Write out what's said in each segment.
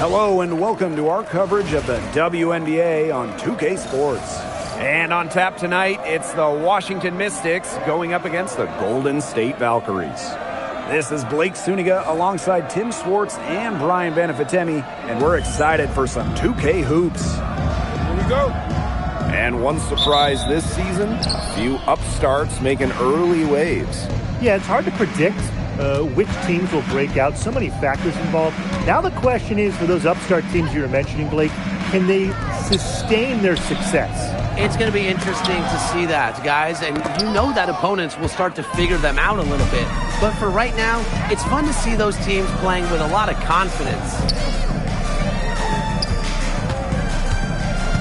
Hello and welcome to our coverage of the WNBA on 2K Sports. And on tap tonight, it's the Washington Mystics going up against the Golden State Valkyries. This is Blake Suniga alongside Tim Swartz and Brian Benefitemi, and we're excited for some 2K hoops. Here we go. And one surprise this season, a few upstarts making early waves. Yeah, it's hard to predict which teams will break out. So many factors involved. Now the question is, for those upstart teams you were mentioning, Blake, can they sustain their success? It's going to be interesting to see that, guys. And you know that opponents will start to figure them out a little bit. But for right now, it's fun to see those teams playing with a lot of confidence.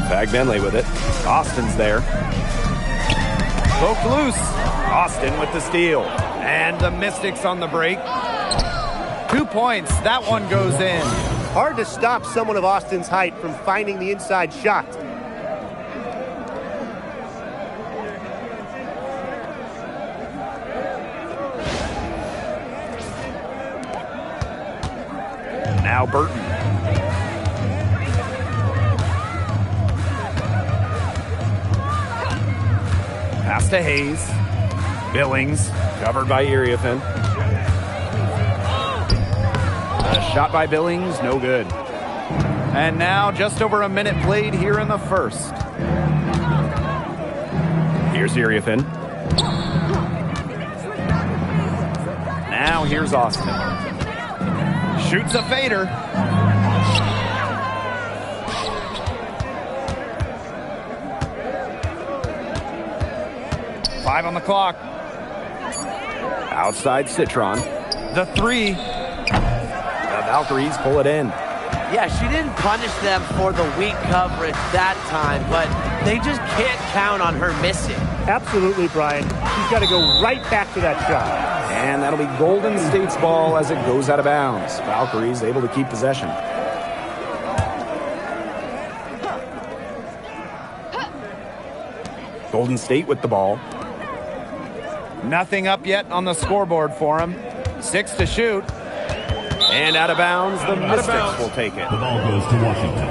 Fag Benley with it. Austin's there. Poked loose. Austin with the steal. And the Mystics on the break. 2 points. That one goes in. Hard to stop someone of Austin's height from finding the inside shot. Now Burton. Pass to Hayes. Billings, covered by Iriafin. A shot by Billings, no good. And now just over a minute played here in the first. Here's Iriafin. Now here's Austin. Shoots a fader. Five on the clock. Outside Citron. The three. The Valkyries pull it in. Yeah, she didn't punish them for the weak coverage that time, but they just can't count on her missing. Absolutely, Brian. She's got to go right back to that shot. And that'll be Golden State's ball as it goes out of bounds. Valkyries able to keep possession. Golden State with the ball. Nothing up yet on the scoreboard for him. 6 to shoot. And out of bounds, the Mystics will take it. The ball goes to Washington.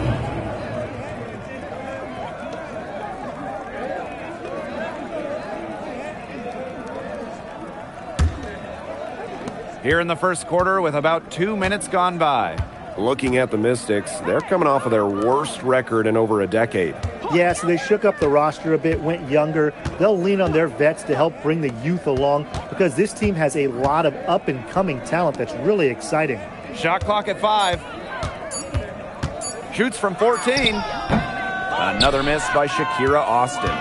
Here in the first quarter with about 2 minutes gone by. Looking at the Mystics, they're coming off of their worst record in over a decade. Yeah, so they shook up the roster a bit, went younger. They'll lean on their vets to help bring the youth along because this team has a lot of up-and-coming talent that's really exciting. Shot clock at 5. Shoots from 14. Another miss by Shakira Austin.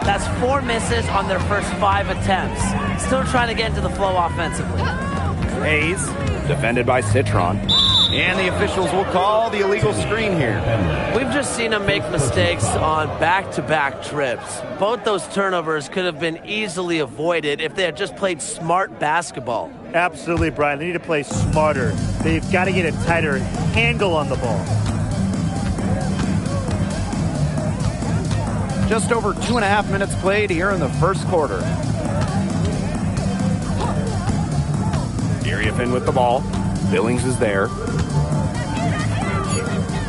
That's 4 misses on their first 5 attempts. Still trying to get into the flow offensively. Hayes, defended by Citron. And the officials will call the illegal screen here. We've just seen them make mistakes on back-to-back trips. Both those turnovers could have been easily avoided if they had just played smart basketball. Absolutely, Brian. They need to play smarter. They've got to get a tighter handle on the ball. Just over 2.5 minutes played here in the first quarter. Iriafin with the ball. Billings is there.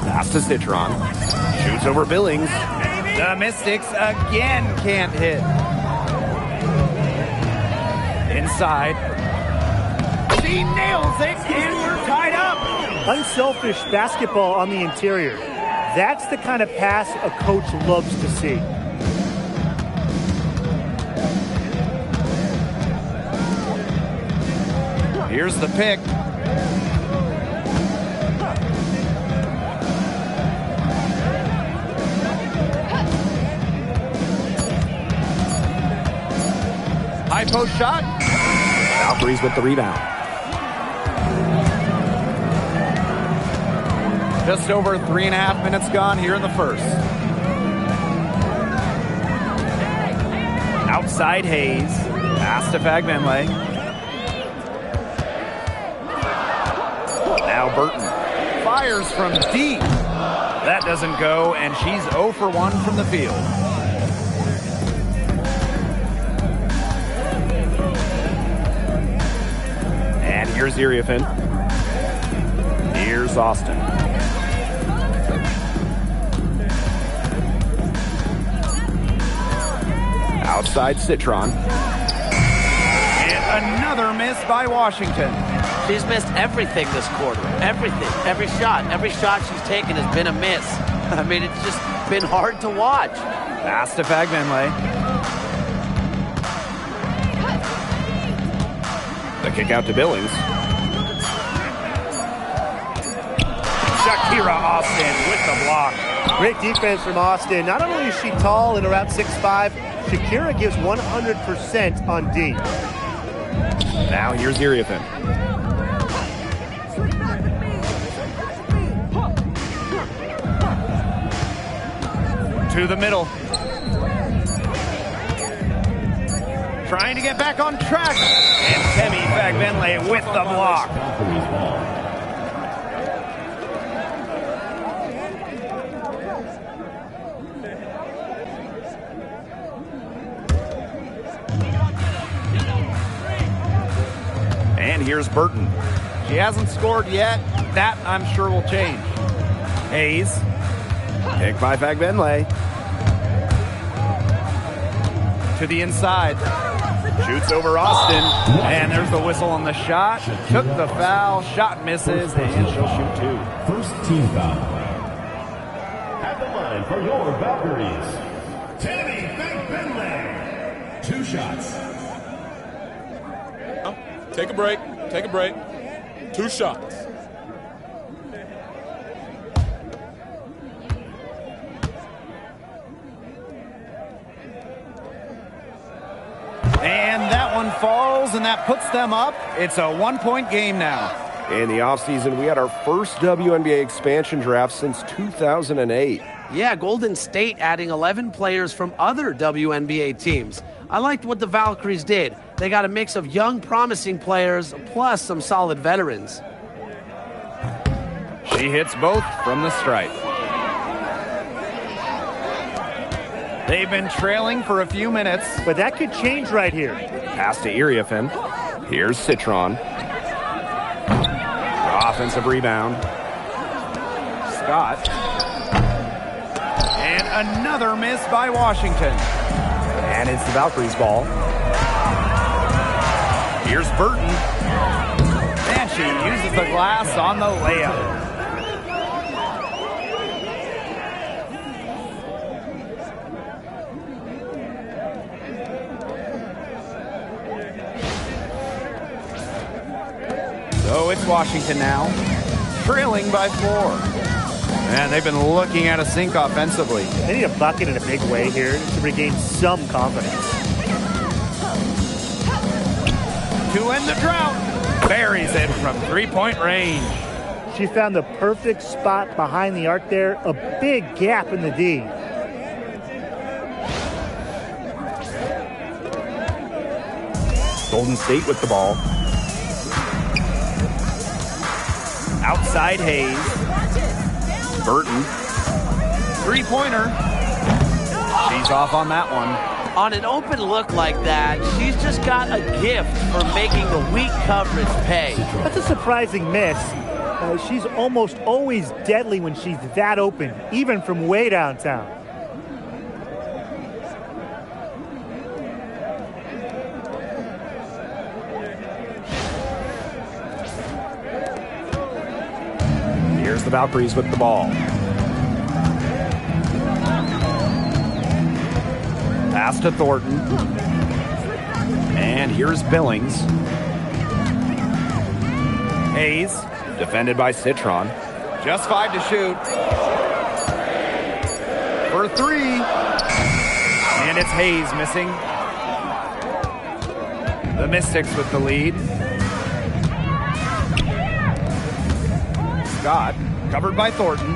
Pass to Citron. Shoots over Billings. The Mystics again can't hit. Inside. She nails it, and we're tied up. Unselfish basketball on the interior. That's the kind of pass a coach loves to see. Here's the pick. High post shot. Valkyries with the rebound. Just over 3.5 minutes gone here in the first. Outside Hayes. Pass to Fagbenley. Now Burton. Fires from deep. That doesn't go, and she's 0 for 1 from the field. And here's Iriafin. Here's Austin. Outside Citron. And another miss by Washington. She's missed everything this quarter. Everything. Every shot she's taken has been a miss. I mean, it's just been hard to watch. Pass to Fagbenle. The kick out to Billings. Shakira Austin with the block. Great defense from Austin. Not only is she tall and around 6'5", Shakira gives 100% on D. Now here's Iriafen. To the middle. Trying to get back on track. And Temi Fagbenle with the block. And here's Burton. She hasn't scored yet. That, I'm sure, will change. Hayes. Kick by Fagbenle. To the inside. Shoots over Austin. And there's the whistle on the shot. Took the foul. Shot misses. And she'll shoot two. First team foul. At the line for your Valkyries, Temi Fagbenle. 2 shots. Take a break. Take a break. 2 shots. And that one falls, and that puts them up. It's a 1-point game now. In the offseason, we had our first WNBA expansion draft since 2008. Yeah, Golden State adding 11 players from other WNBA teams. I liked what the Valkyries did. They got a mix of young, promising players, plus some solid veterans. She hits both from the stripe. They've been trailing for a few minutes. But that could change right here. Pass to Iriafen. Here's Citron. Offensive rebound. Scott. And another miss by Washington. And it's the Valkyries' ball. Here's Burton. And she uses the glass on the layup. So it's Washington now, trailing by 4. And they've been looking at a sink offensively. They need a bucket in a big way here to regain some confidence. To end the drought, buries it from 3-point range. She found the perfect spot behind the arc there, a big gap in the D. Golden State with the ball. Outside Hayes. Burton. 3-pointer. She's off on that one. On an open look like that, she's just got a gift for making the weak coverage pay. That's a surprising miss. She's almost always deadly when she's that open, even from way downtown. Here's the Valkyries with the ball. Pass to Thornton. And here's Billings. Hayes. Defended by Citron. Just 5 to shoot. For 3. And it's Hayes missing. The Mystics with the lead. Scott, covered by Thornton.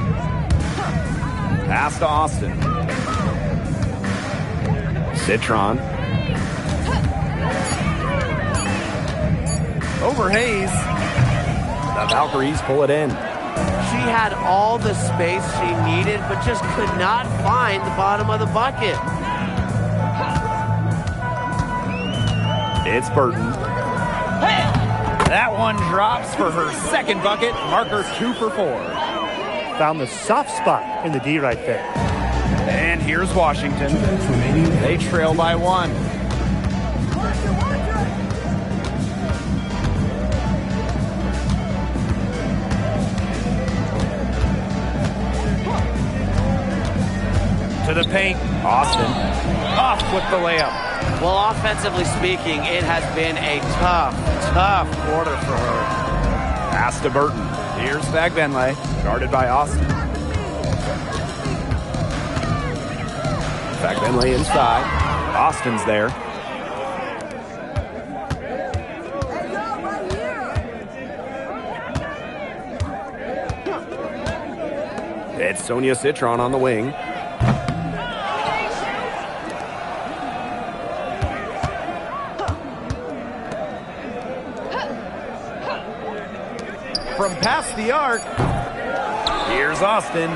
Pass to Austin. Citron. Over Hayes. The Valkyries pull it in. She had all the space she needed, but just could not find the bottom of the bucket. It's Burton. That one drops for her second bucket. Marker 2 for 4. Found the soft spot in the D right there. And here's Washington. They trail by 1. To the paint. Austin. Off with the layup. Well, offensively speaking, it has been a tough quarter for her. Pass to Burton. Here's Fagbenle, guarded by Austin. Fagbenle inside. Austin's there. It's Sonia Citron on the wing. From past the arc, here's Austin,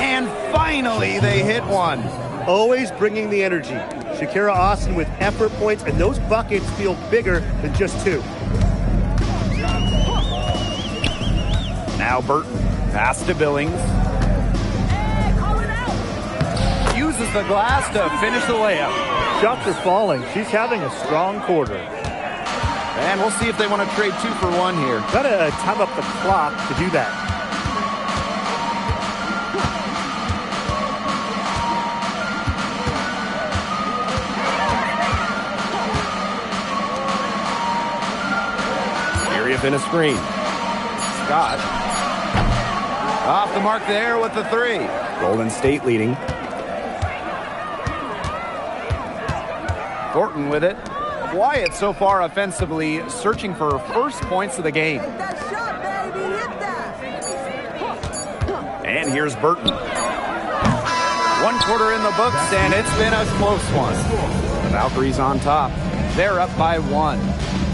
and finally they hit one. Always bringing the energy. Shakira Austin with effort points, and those buckets feel bigger than just 2. Now Burton, pass to Billings. Uses the glass to finish the layup. Shots are falling. She's having a strong quarter. And we'll see if they want to trade 2 for 1 here. Gotta time up the clock to do that. Area in a screen. Scott. Off the mark there with the 3. Golden State leading. Thornton with it. Quiet so far offensively, searching for first points of the game. And here's Burton. 1 quarter in the books, and it's been a close one. The Valkyries on top. They're up by 1.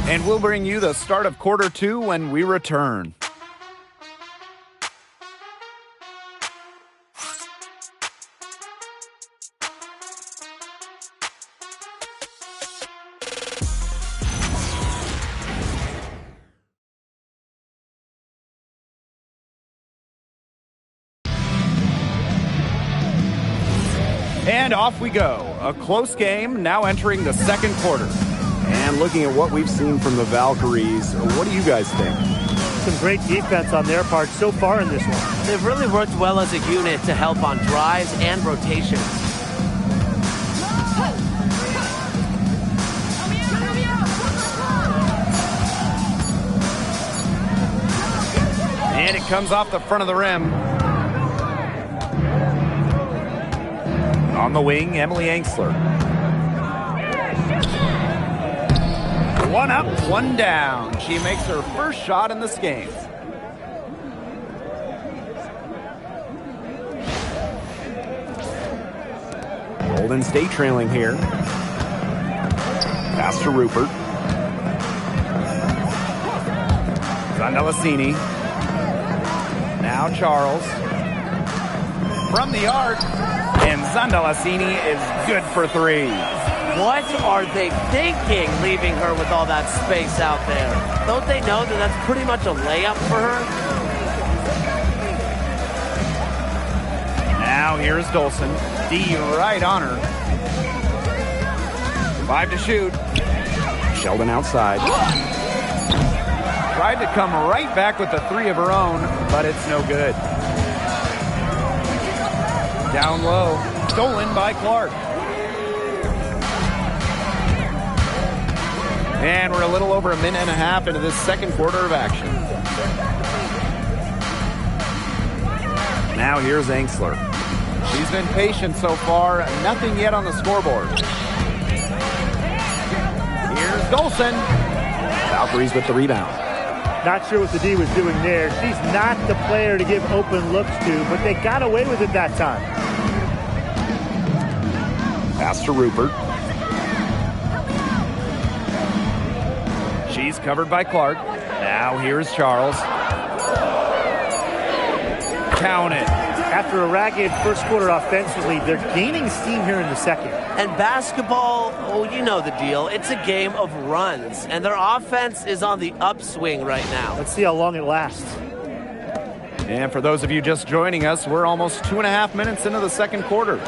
And we'll bring you the start of quarter 2 when we return. And off we go. A close game now entering the second quarter. And looking at what we've seen from the Valkyries, what do you guys think? Some great defense on their part so far in this one. They've really worked well as a unit to help on drives and rotations. And it comes off the front of the rim. On the wing, Emily Angsler. 1 up, 1 down. She makes her first shot in this game. Golden State trailing here. Pass to Rupert. Zandalasini. Now Charles. From the arc. And Zandalasini is good for 3. What are they thinking, leaving her with all that space out there? Don't they know that that's pretty much a layup for her? Now here's Dolson. D right on her. 5 to shoot. Sheldon outside. Tried to come right back with the 3 of her own, but it's no good. Down low. Stolen by Clark. And we're a little over a minute and a half into this second quarter of action. Now here's Angsler. She's been patient so far. Nothing yet on the scoreboard. Here's Dolson. Valkyries with the rebound. Not sure what the D was doing there. She's not the player to give open looks to, but they got away with it that time. Pass to Rupert. She's covered by Clark. Now here's Charles. Count it. After a ragged first quarter offensively, they're gaining steam here in the second. And basketball, oh, you know the deal. It's a game of runs, and their offense is on the upswing right now. Let's see how long it lasts. And for those of you just joining us, we're almost 2.5 minutes into the second quarter.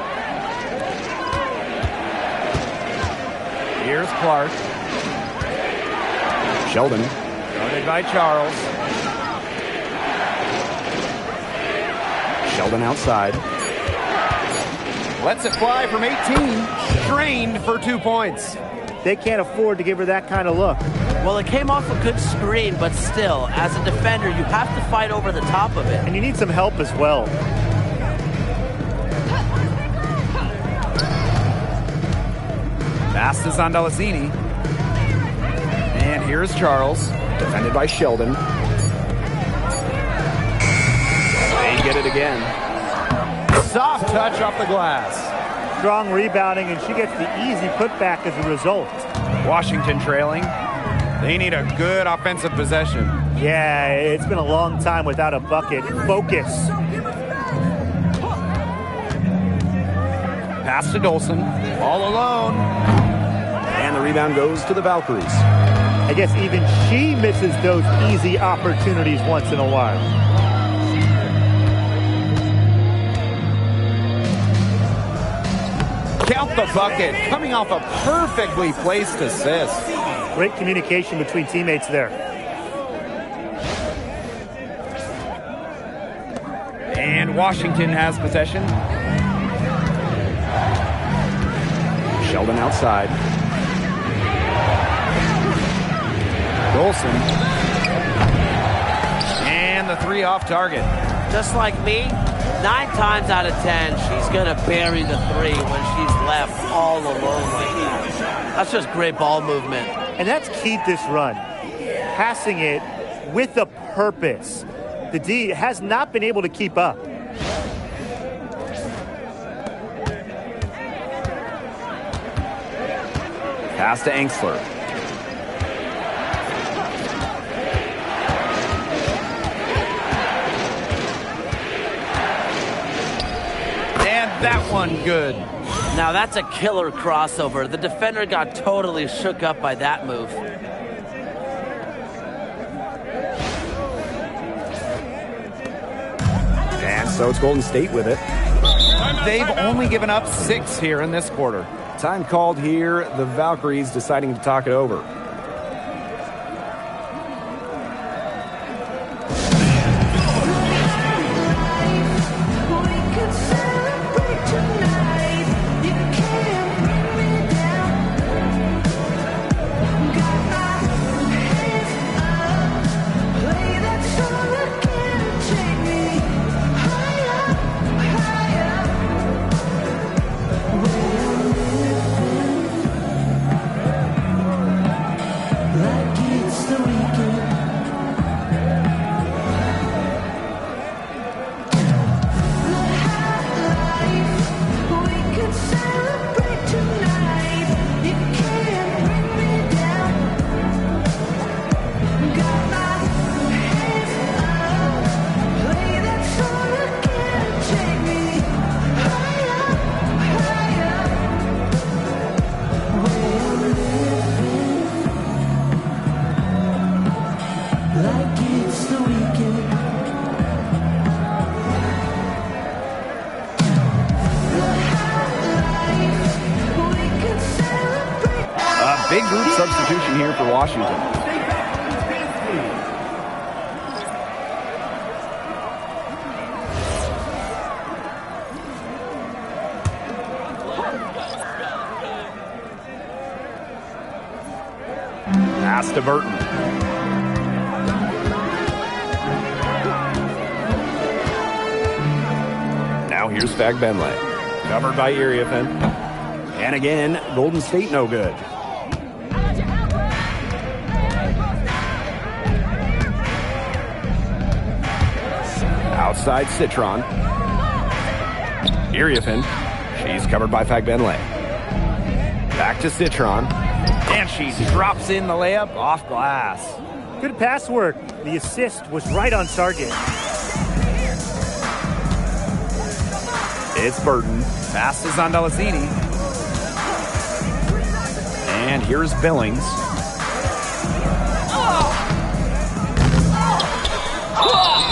Here's Clark. Sheldon. Guarded by Charles. Sheldon outside. Lets it fly from 18. Drained for 2 points. They can't afford to give her that kind of look. Well, it came off a good screen, but still, as a defender, you have to fight over the top of it. And you need some help as well. Pass to Zondalesini. And here's Charles. Defended by Sheldon. They get it again. Soft touch off the glass. Strong rebounding, and she gets the easy putback as a result. Washington trailing. They need a good offensive possession. Yeah, it's been a long time without a bucket. Focus. Pass to Dolson. All alone. And the rebound goes to the Valkyries. I guess even she misses those easy opportunities once in a while. Count the bucket, coming off a perfectly placed assist. Great communication between teammates there. And Washington has possession. Sheldon outside. Dolson. And the three off target. Just like me, 9 times out of 10, she's going to bury the three when she's left all alone like that. That's just great ball movement. And that's key to this run. Passing it with a purpose. The D has not been able to keep up. Pass to Angsler. And that one good. Now that's a killer crossover. The defender got totally shook up by that move. And so it's Golden State with it. They've only given up 6 here in this quarter. Time called here, the Valkyries deciding to talk it over. Big group substitution here for Washington. Pass to Burton. Now here's Fagbenle. Covered by Iriafen. And again, Golden State no good. Outside Citron. Iriafen. She's covered by Fagbenle. Back to Citron. And she drops in the layup off glass. Good pass work. The assist was right on target. It's Burton. Pass to Zondalesini. And here's Billings.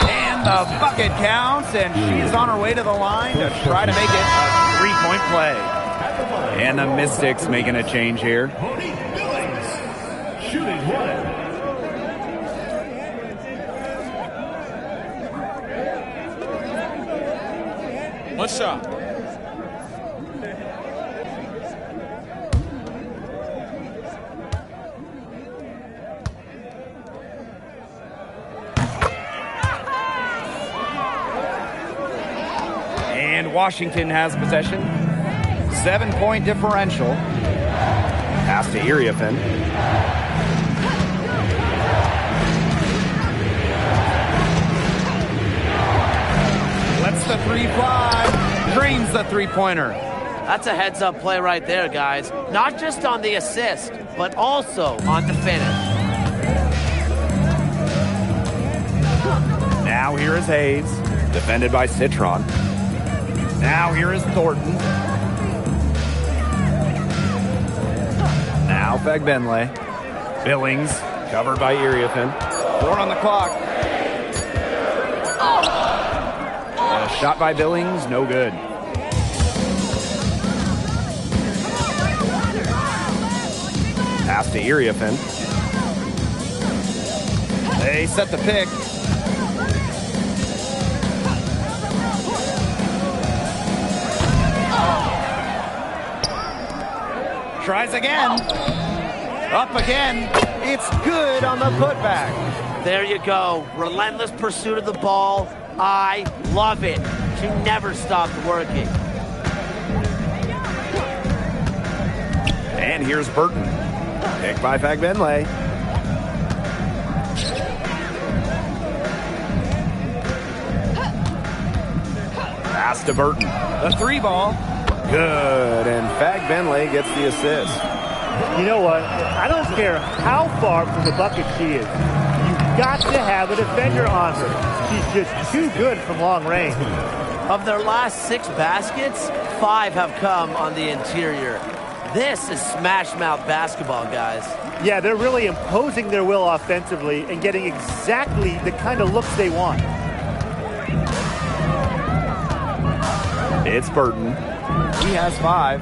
And the bucket counts, and she's on her way to the line to try to make it a 3-point play. And the Mystics making a change here. Cody Billings, shooting one. One shot. And Washington has possession. 7-point differential. Pass to Iriafen. Lets the three fly. Drains the three-pointer. That's a heads-up play right there, guys. Not just on the assist, but also on the finish. Now here is Hayes. Defended by Citron. Now here is Thornton. Now Fagbenle. Billings, covered by Iriafen. 4 on the clock. A shot by Billings, no good. Pass to Iriafen. They set the pick. Tries again. Up again. It's good on the putback. There you go. Relentless pursuit of the ball. I love it. She never stopped working. And here's Burton. Picked by Fagbenle. Pass to Burton. The three ball. Good, and Fagbenle gets the assist. You know what? I don't care how far from the bucket she is. You've got to have a defender on her. She's just too good from long range. Of their last 6 baskets, 5 have come on the interior. This is smash-mouth basketball, guys. Yeah, they're really imposing their will offensively and getting exactly the kind of looks they want. It's Burton. He has 5.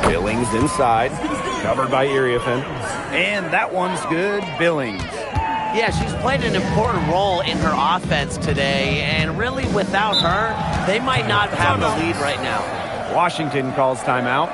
Billings inside, covered by Iriafen. And that one's good, Billings. Yeah, she's played an important role in her offense today, and really without her, they might not have the lead right now. Washington calls timeout.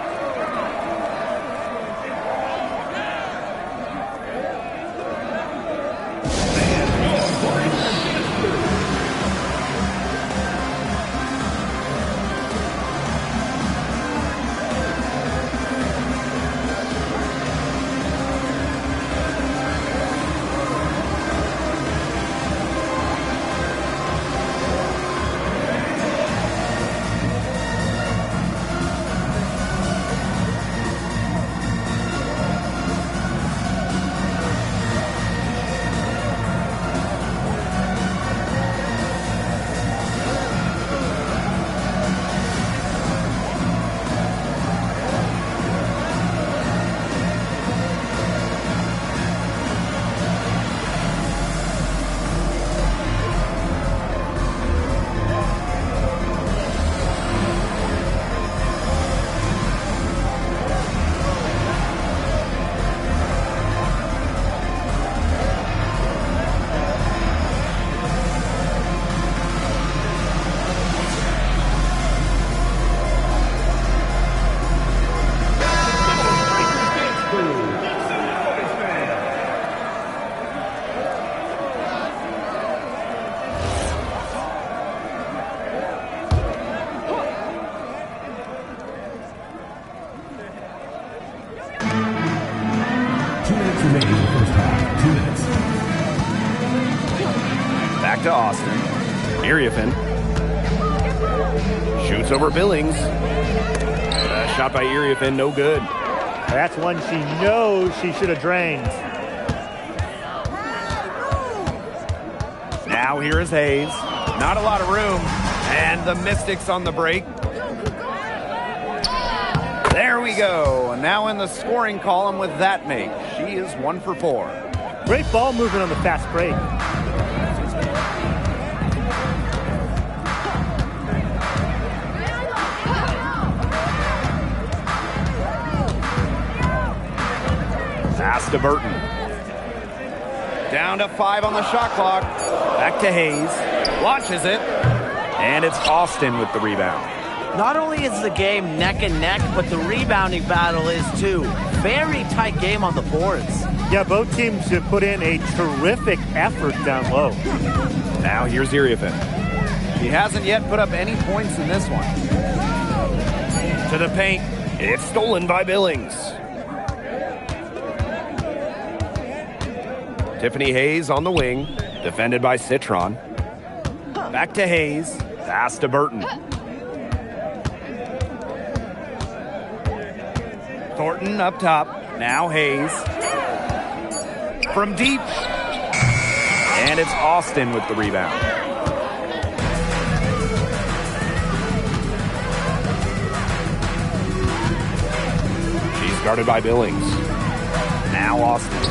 Back to Austin. Iriafen. Shoots over Billings. Shot by Iriafen, no good. That's one she knows she should have drained. Now here is Hayes. Not a lot of room. And the Mystics on the break. There we go. Now in the scoring column with that make. She is 1 for 4. Great ball movement on the fast break. Pass to Burton. Down to 5 on the shot clock. Back to Hayes. Launches it. And it's Austin with the rebound. Not only is the game neck and neck, but the rebounding battle is too. Very tight game on the boards. Yeah, both teams have put in a terrific effort down low. Now here's Iriafen. He hasn't yet put up any points in this one. To the paint. It's stolen by Billings. Tiffany Hayes on the wing, defended by Citron. Back to Hayes. Pass to Burton. Thornton up top. Now Hayes. From deep. And it's Austin with the rebound. She's guarded by Billings. Now Austin.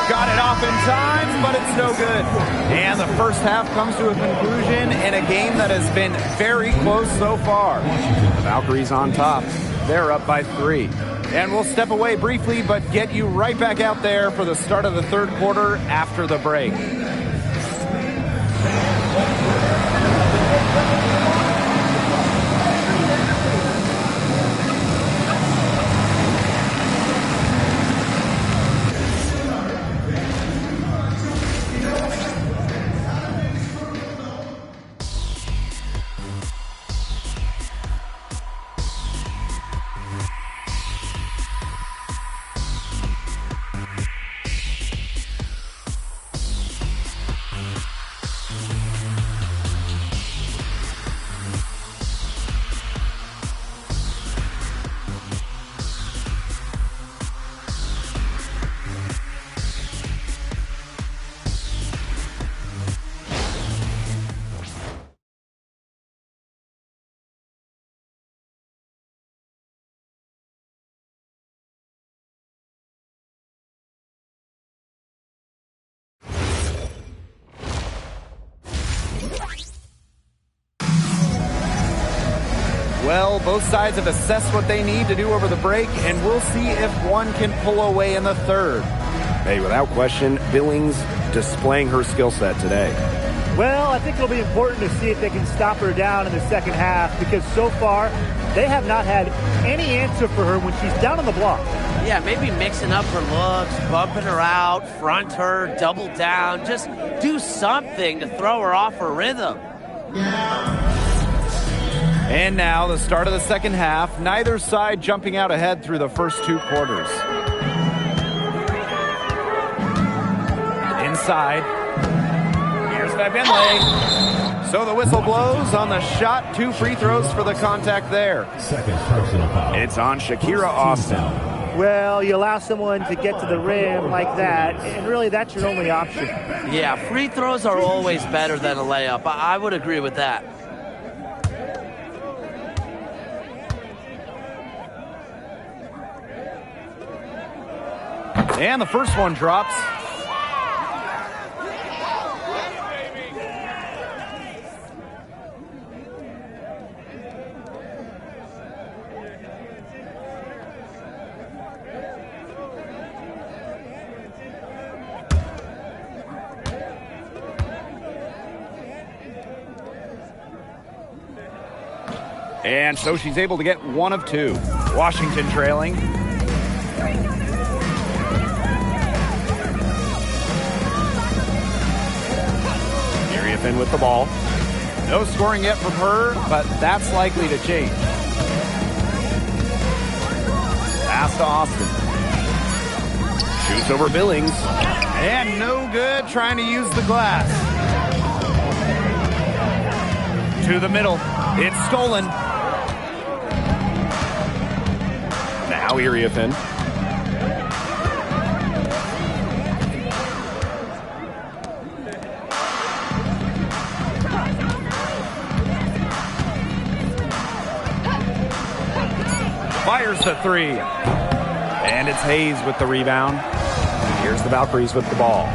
Got it off in time, but it's no good. And the first half comes to a conclusion in a game that has been very close so far. The Valkyries on top. They're up by 3. And we'll step away briefly, but get you right back out there for the start of the third quarter after the break. Well, both sides have assessed what they need to do over the break, and we'll see if one can pull away in the third. Hey, without question, Billings displaying her skill set today. Well, I think it'll be important to see if they can stop her down in the second half, because so far they have not had any answer for her when she's down on the block. Yeah, maybe mixing up her looks, bumping her out, front her, double down. Just do something to throw her off her rhythm. And now the start of the second half. Neither side jumping out ahead through the first 2 quarters. Inside. Here's Finlay. So the whistle blows on the shot. 2 free throws for the contact there. Second personal foul. It's on Shakira Austin. Well, you allow someone to get to the rim like that, and really that's your only option. Yeah, free throws are always better than a layup. I would agree with that. And the first one drops. And so she's able to get 1 of 2. Washington trailing. Iriafen with the ball. No scoring yet from her, but that's likely to change. Pass to Austin. Shoots over Billings. And no good, trying to use the glass. To the middle. It's stolen. Now Iriafen. Fires the 3. And it's Hayes with the rebound. Here's the Valkyries with the ball.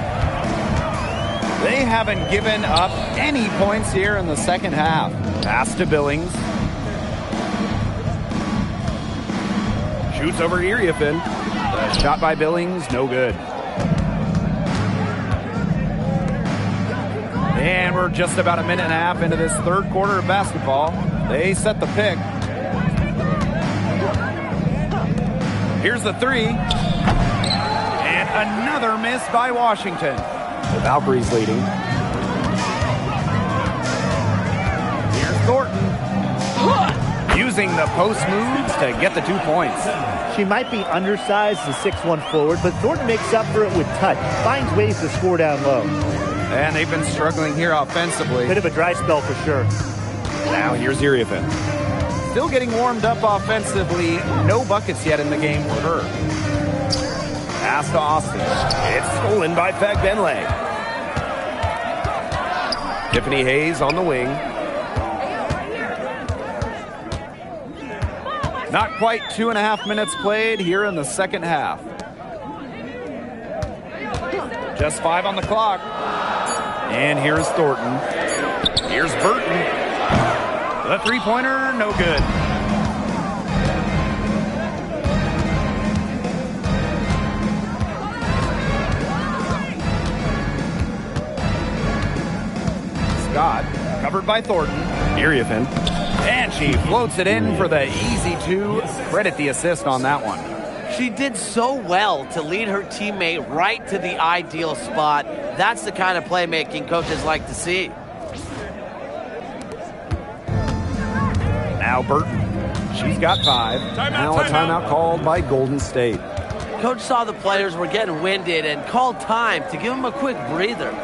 They haven't given up any points here in the second half. Pass to Billings. Shoots over Eriefin. The shot by Billings, no good. And we're just about a minute and a half into this third quarter of basketball. They set the pick. Here's the three. And another miss by Washington. The Valkyries leading. Here's Thornton. Using the post moves to get the 2 points. She might be undersized as a 6'1 forward, but Thornton makes up for it with touch. Finds ways to score down low. And they've been struggling here offensively. Bit of a dry spell for sure. Now here's Eriefin. Still getting warmed up offensively. No buckets yet in the game for her. Pass to Austin. It's stolen by Fagbenle. Tiffany Hayes on the wing. Not quite 2.5 minutes played here in the second half. Just 5 on the clock. And here's Thornton. Here's Burton. The three-pointer, no good. Scott, covered by Thornton. Eriefin. And she floats it in for the easy 2. Credit the assist on that one. She did so well to lead her teammate right to the ideal spot. That's the kind of playmaking coaches like to see. Now Burton. She's got 5. Now a timeout called by Golden State. Coach saw the players were getting winded and called time to give them a quick breather.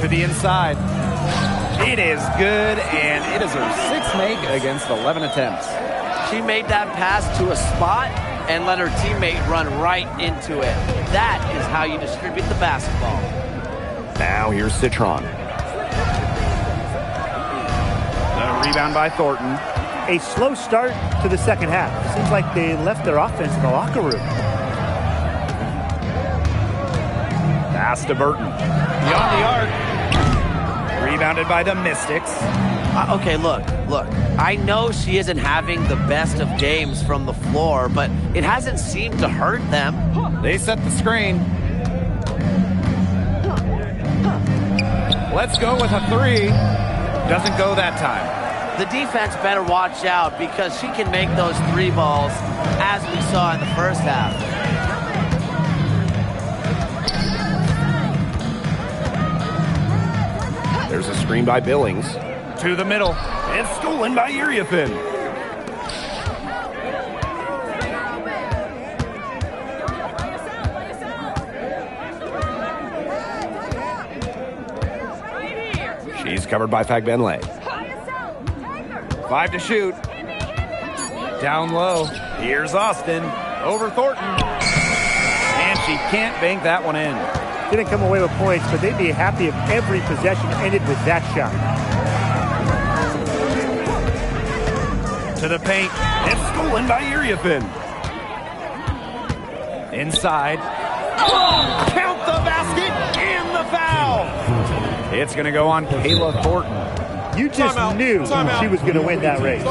The inside. It is good, and it is her 6th make against 11 attempts. She made that pass to a spot and let her teammate run right into it. That is how you distribute the basketball. Now here's Citron. The rebound by Thornton. A slow start to the second half. Seems like they left their offense in the locker room. Pass to Burton. Beyond the arc. Rebounded by the Mystics. Okay, look. I know she isn't having the best of games from the floor, but it hasn't seemed to hurt them. They set the screen. Let's go with a 3. Doesn't go that time. The defense better watch out because she can make those 3 balls as we saw in the first half. There's a screen by Billings. To the middle. It's stolen by Eriefin. She's covered by Fagbenle. 5 to shoot. Down low. Here's Austin. Over Thornton. And she can't bank that one in. Didn't come away with points, but they'd be happy if every possession ended with that shot. To the paint. It's stolen by Iriafin. Inside. Count the basket and the foul. It's going to go on Kayla Thornton. You just knew she was going to win that race.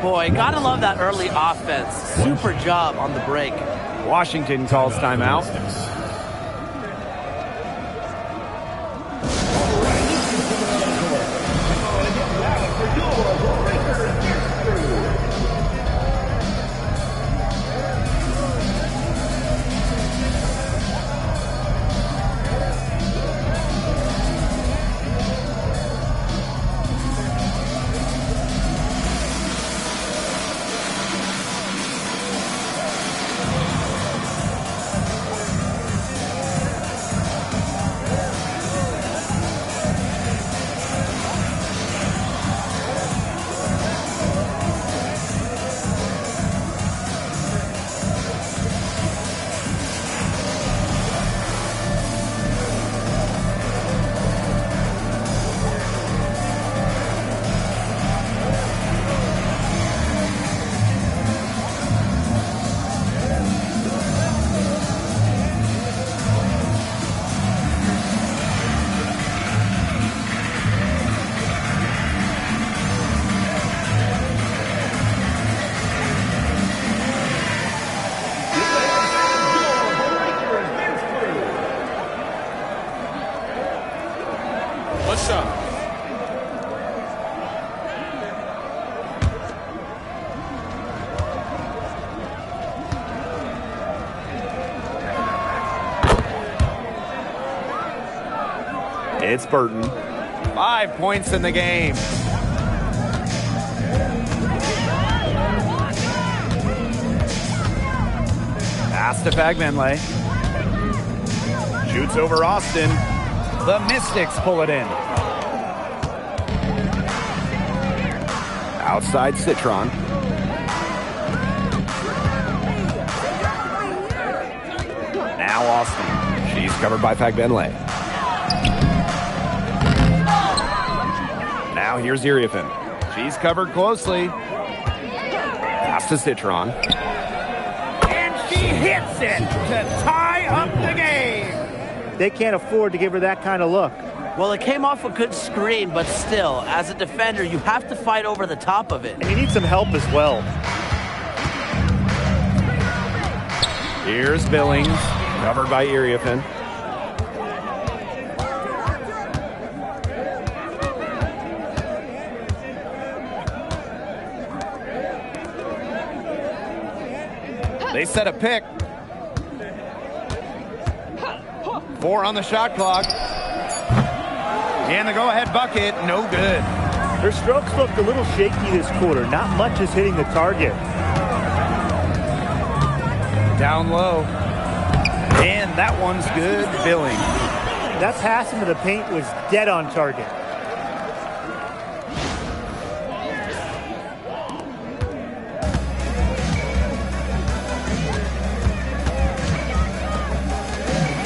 Boy, gotta love that early offense. Super job on the break. Washington calls timeout. It's Burton. 5 points in the game. Pass to Fagbenle. Shoots over Austin. The Mystics pull it in. Outside Citron. Now Austin. She's covered by Fagbenle. Now here's Iriafin. She's covered closely. Pass to Citron. And she hits it to tie up the game. They can't afford to give her that kind of look. Well, it came off a good screen, but still, as a defender, you have to fight over the top of it. And you need some help as well. Here's Billings, covered by Iriafin. They set a pick. 4 on the shot clock. And the go-ahead bucket, no good. Her strokes looked a little shaky this quarter. Not much is hitting the target. Down low. And that one's good. Billings. That pass into the paint was dead on target.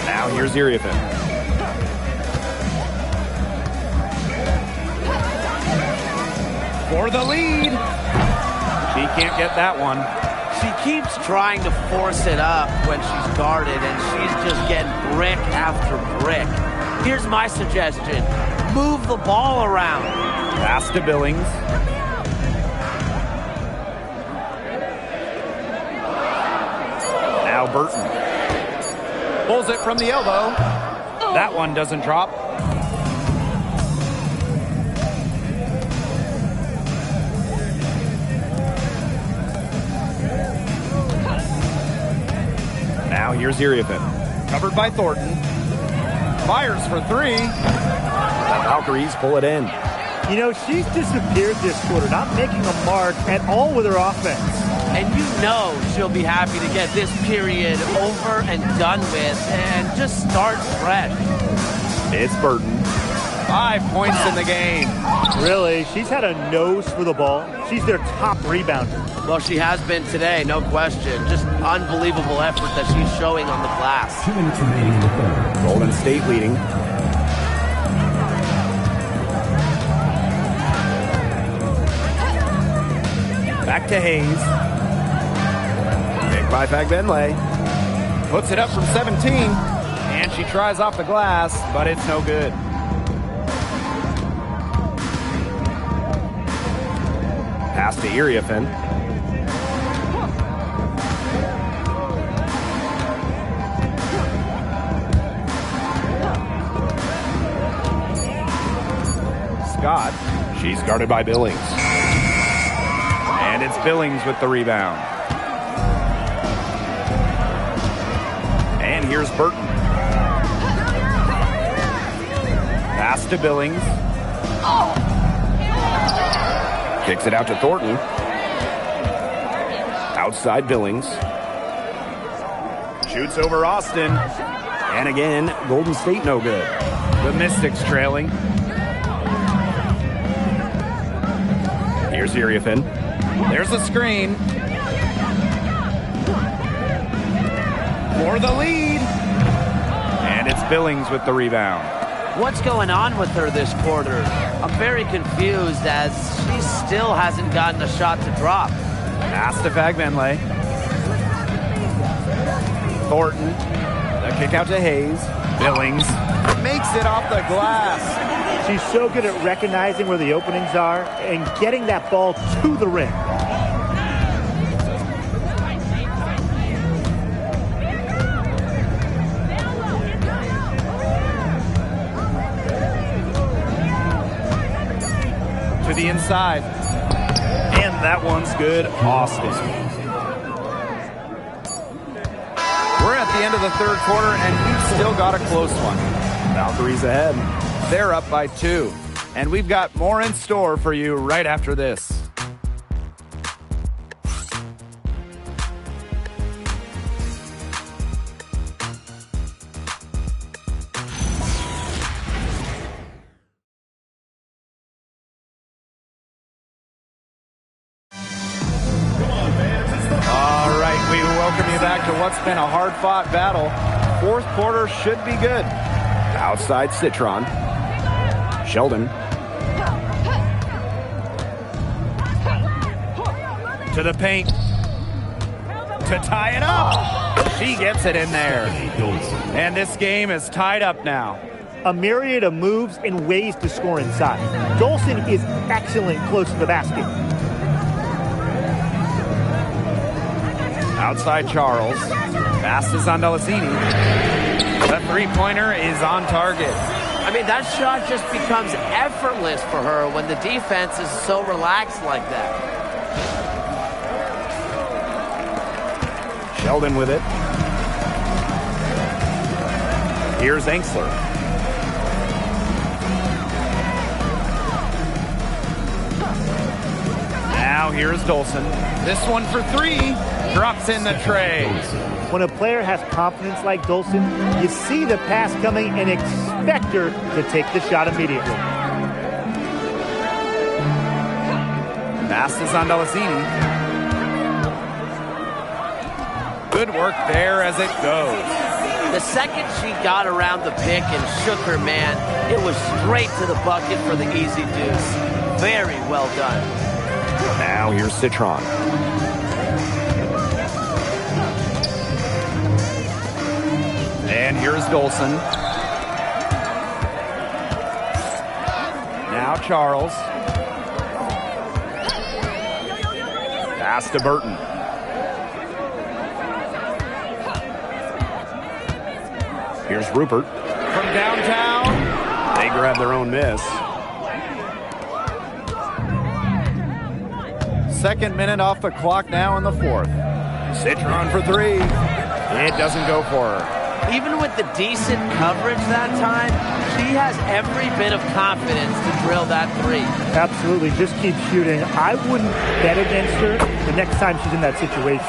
Now here's Iriafin. For the lead. She can't get that one. She keeps trying to force it up when she's guarded, and she's just getting brick after brick. Here's my suggestion. Move the ball around. Pass to Billings. Now Burton. Pulls it from the elbow. That one doesn't drop. Now here's Iriafin. Covered by Thornton. Fires for 3. The Valkyries pull it in. You know, she's disappeared this quarter, not making a mark at all with her offense. And you know she'll be happy to get this period over and done with and just start fresh. It's Burton. 5 points in the game. Really, she's had a nose for the ball. She's their top rebounder. Well, she has been today, no question. Just unbelievable effort that she's showing on the glass. 2 minutes remaining in the third. Golden State leading. Back to Hayes. Picked by Fagbenle. Puts it up from 17. And she tries off the glass, but it's no good. Pass to Iriafen. Scott. She's guarded by Billings. And it's Billings with the rebound. And here's Burton. Pass to Billings. Kicks it out to Thornton. Outside Billings. Shoots over Austin. And again, Golden State no good. The Mystics trailing. Here's Iriafen. There's a screen. For the lead. And it's Billings with the rebound. What's going on with her this quarter? I'm very confused as she still hasn't gotten a shot to drop. Pass to Fagbenle. Thornton. The kick out to Hayes. Billings makes it off the glass. She's so good at recognizing where the openings are and getting that ball to the rim. To the inside. And that one's good. Austin. We're at the end of the third quarter, and we've still got a close one. Valkyries ahead. They're up by 2. And we've got more in store for you right after this. All right, we welcome you back to what's been a hard-fought battle. Fourth quarter should be good. Outside Citron. Sheldon. To the paint. To tie it up. She gets it in there. And this game is tied up now. A myriad of moves and ways to score inside. Dolson is excellent close to the basket. Outside Charles. Pass to Zandalacini. The three-pointer is on target. I mean, that shot just becomes effortless for her when the defense is so relaxed like that. Sheldon with it. Here's Engsler. Now here's Dolson. This one for 3. Drops in the tray. When a player has confidence like Dolson, you see the pass coming and expect her to take the shot immediately. Pass to Zandalacini. Good work there as it goes. The second she got around the pick and shook her man, it was straight to the bucket for the easy deuce. Very well done. Now here's Citron. And here's Dolson. Now Charles. Pass to Burton. Here's Rupert. From downtown. They grab their own miss. Second minute off the clock now in the fourth. Citron for 3. It doesn't go for her. Even with the decent coverage that time, she has every bit of confidence to drill that 3. Absolutely, just keep shooting. I wouldn't bet against her the next time she's in that situation.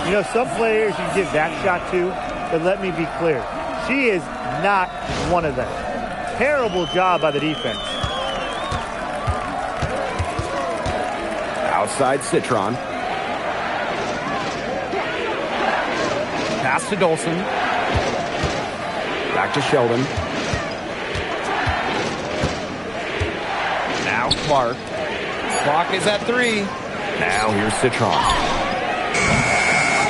You know, some players you give that shot to, but let me be clear. She is not one of them. Terrible job by the defense. Outside Citron. Pass to Dolson. Back to Sheldon. Now Clark. Clock is at 3. Now here's Citron.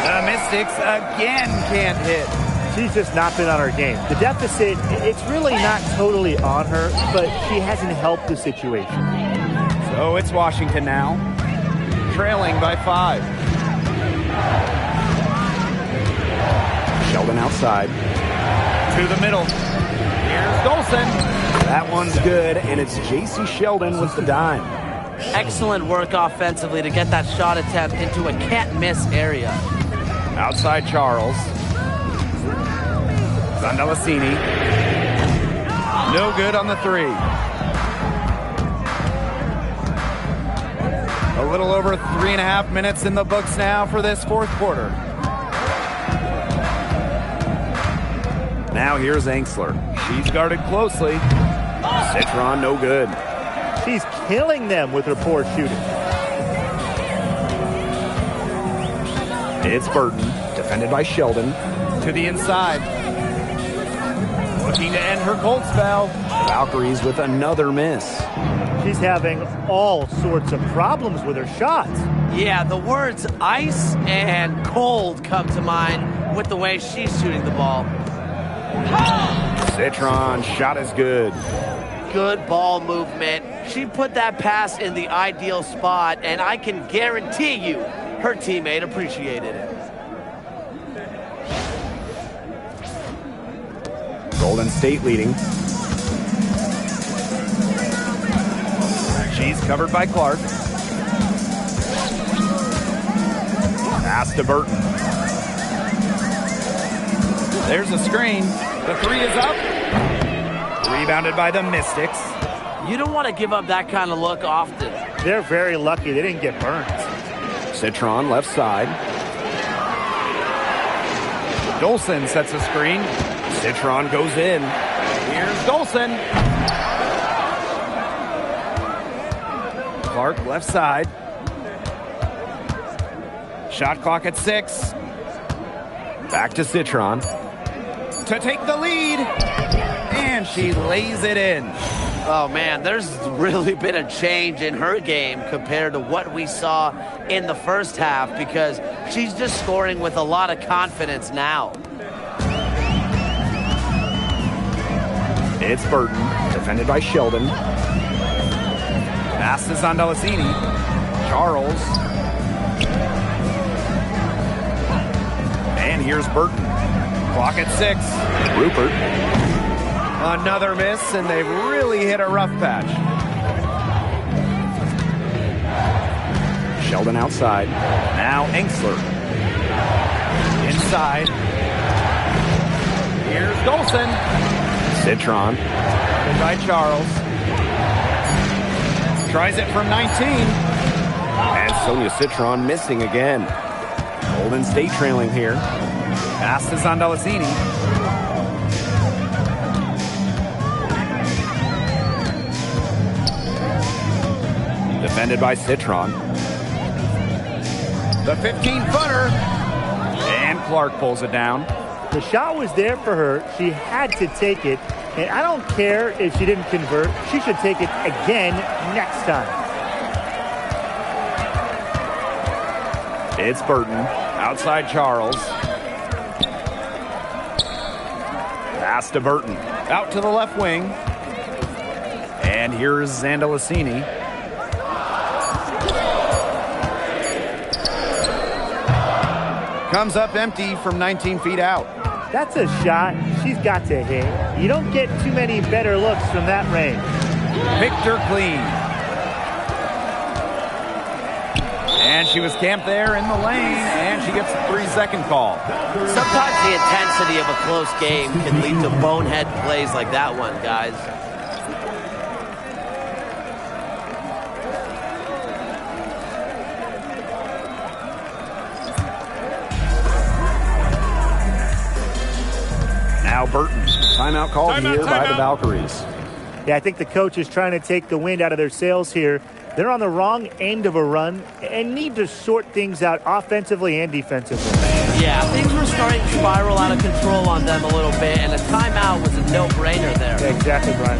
The Mystics again can't hit. She's just not been on her game. The deficit, it's really not totally on her, but she hasn't helped the situation. So it's Washington now, trailing by 5. Sheldon outside. To the middle. Here's Dolson. That one's good, and it's J.C. Sheldon with the dime. Excellent work offensively to get that shot attempt into a can't-miss area. Outside Charles. Zandalasini. No good on the 3. A little over 3.5 minutes in the books now for this fourth quarter. Now here's Angsler. She's guarded closely. Citron, no good. She's killing them with her poor shooting. It's Burton, defended by Sheldon. To the inside. Looking to end her cold spell. Valkyries with another miss. She's having all sorts of problems with her shots. Yeah, the words ice and cold come to mind with the way she's shooting the ball. Citron, shot is good. Good ball movement. She put that pass in the ideal spot, and I can guarantee you her teammate appreciated it. Golden State leading. She's covered by Clark. Pass to Burton. There's a screen. The 3 is up. Rebounded by the Mystics. You don't want to give up that kind of look often. They're very lucky they didn't get burned. Citron left side. Dolson sets a screen. Citron goes in. Here's Dolson. Clark left side. Shot clock at 6. Back to Citron. To take the lead. And she lays it in. Oh, man, there's really been a change in her game compared to what we saw in the first half because she's just scoring with a lot of confidence now. It's Burton, defended by Sheldon. Pass to Zandalasini. Charles. And here's Burton. Clock at 6. Rupert. Another miss, and they've really hit a rough patch. Sheldon outside. Now Angsler. Inside. Here's Dolson. Citron. By Charles. Tries it from 19. And Sonia Citron missing again. Golden State trailing here. Pass to Zandalasini. Defended by Citron. The 15-footer. And Clark pulls it down. The shot was there for her. She had to take it. And I don't care if she didn't convert. She should take it again next time. It's Burton. Outside Charles. Pass to Burton. Out to the left wing. And here's Zandalasini. Comes up empty from 19 feet out. That's a shot she's got to hit. You don't get too many better looks from that range. Picked her clean. And she was camped there in the lane, and she gets a 3-second call. Sometimes the intensity of a close game can lead to bonehead plays like that one, guys. Now Burton. Timeout called here by the Valkyries. Yeah, I think the coach is trying to take the wind out of their sails here. They're on the wrong end of a run and need to sort things out offensively and defensively. Yeah, things were starting to spiral out of control on them a little bit, and a timeout was a no-brainer there. Yeah, exactly, Brian.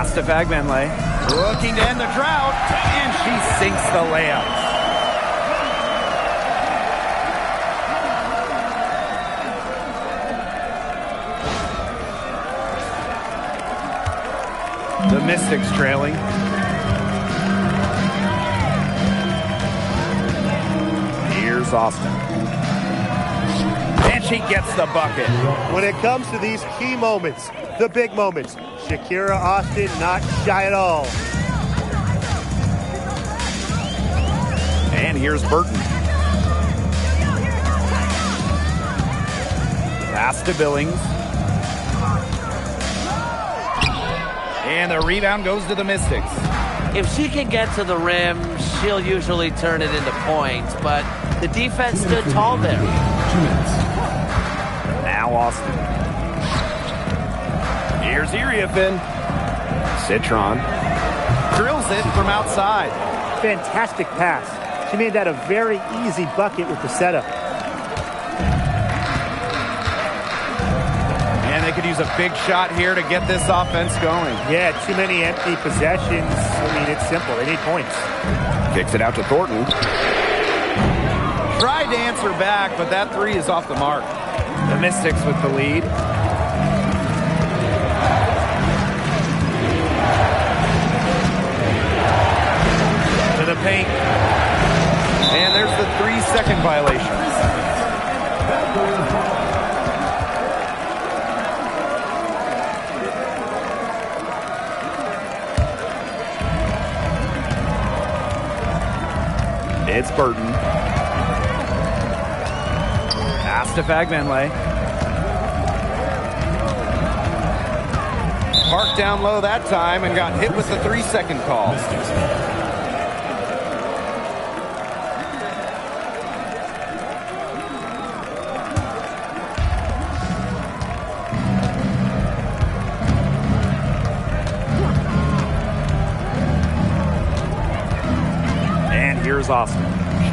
Pass to Fagbenle. Looking to end the drought, and she sinks the layup. The Mystics trailing. Here's Austin. And she gets the bucket. When it comes to these key moments, the big moments, Shakira Austin not shy at all. And here's Burton. Pass to Billings. And the rebound goes to the Mystics. If she can get to the rim, she'll usually turn it into points, but the defense stood tall there. 2 minutes. Now Austin. Here's Iriafin. Citron drills it from outside. Fantastic pass. She made that a very easy bucket with the setup. And they could use a big shot here to get this offense going. Yeah, too many empty possessions. I mean, it's simple. They need points. Kicks it out to Thornton. Tried to answer back, but that three is off the mark. The Mystics with the lead. To the paint. And there's the 3-second violation. It's Burton. Pass to Fagbenle. Parked down low that time and got hit with the 3-second call. And here's Austin.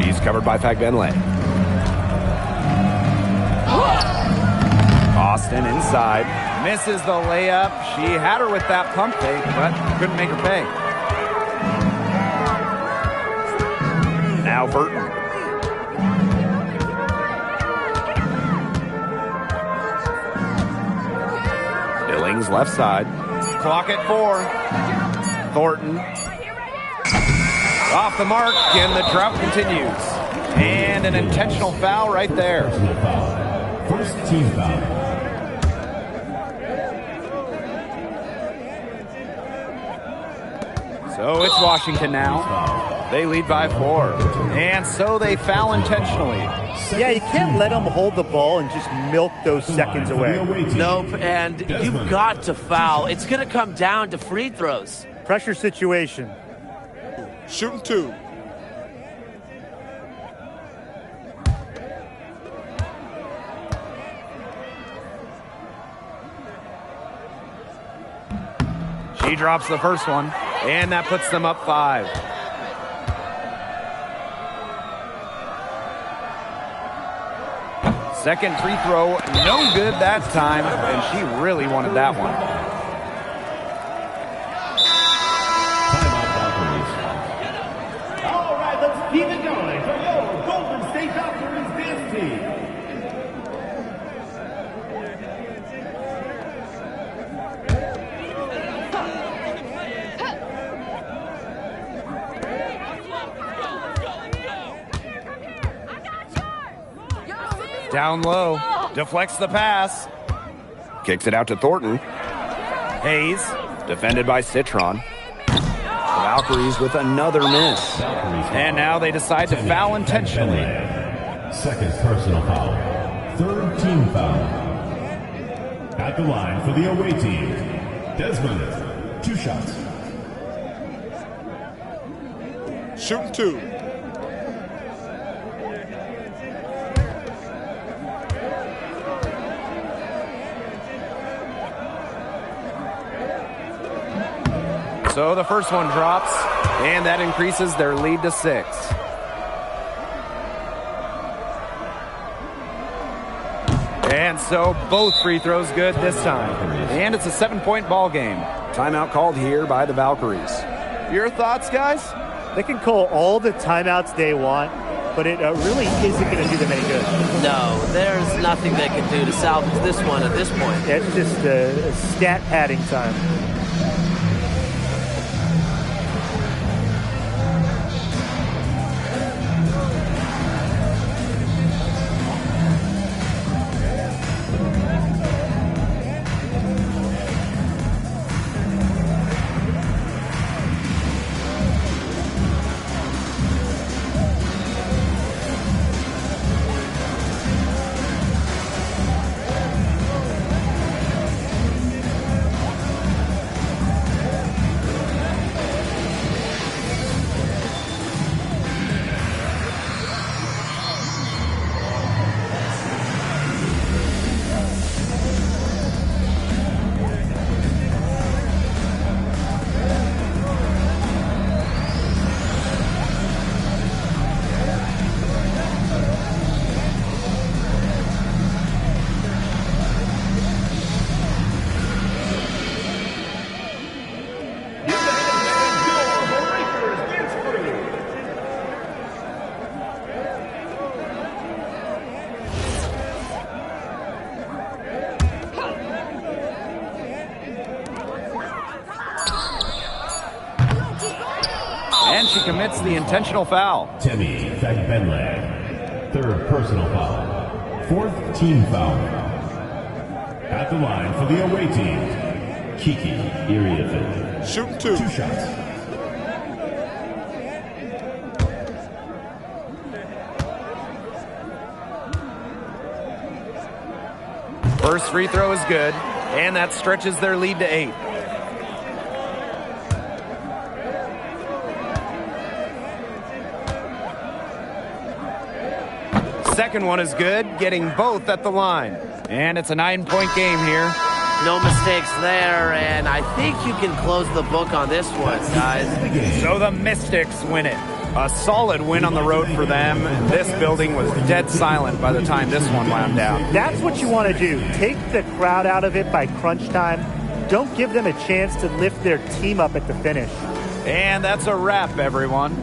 She's covered by Fagbenle. Austin inside. Misses the layup. She had her with that pump fake, but couldn't make her pay. Now Burton. Billings left side. Clock at 4. Thornton. Off the mark, and the drought continues. And an intentional foul right there. First team foul. So it's Washington now. They lead by 4. And so they foul intentionally. Yeah, you can't let them hold the ball and just milk those seconds away. Nope, and you've got to foul. It's going to come down to free throws. Pressure situation. Shooting 2. She drops the first one, and that puts them up 5. Second free throw, no good that time, and she really wanted that one. All right, let's keep it going for your Golden State Valkyries dance team. Down low, deflects the pass. Kicks it out to Thornton. Hayes, defended by Citron. The Valkyries with another miss. And now they decide to foul intentionally. Second personal foul. Third team foul. At the line for the away team, Desmond, 2 shots. Shooting 2. So the first one drops, and that increases their lead to 6. And so both free throws good this time. And it's a 7-point ball game. Timeout called here by the Valkyries. Your thoughts, guys? They can call all the timeouts they want, but it really isn't going to do them any good. No, there's nothing they can do to salvage this one at this point. It's just a stat padding time. And she commits the intentional foul. Temi Fagbenle, third personal foul. Fourth team foul. At the line for the away team, Kiki Iriafen. Shooting two. 2 shots. First free throw is good, and that stretches their lead to 8. Second one is good, getting both at the line. And it's a 9-point game here. No mistakes there, and I think you can close the book on this one, guys. So the Mystics win it. A solid win on the road for them. This building was dead silent by the time this one wound down. That's what you want to do. Take the crowd out of it by crunch time. Don't give them a chance to lift their team up at the finish. And that's a wrap, everyone.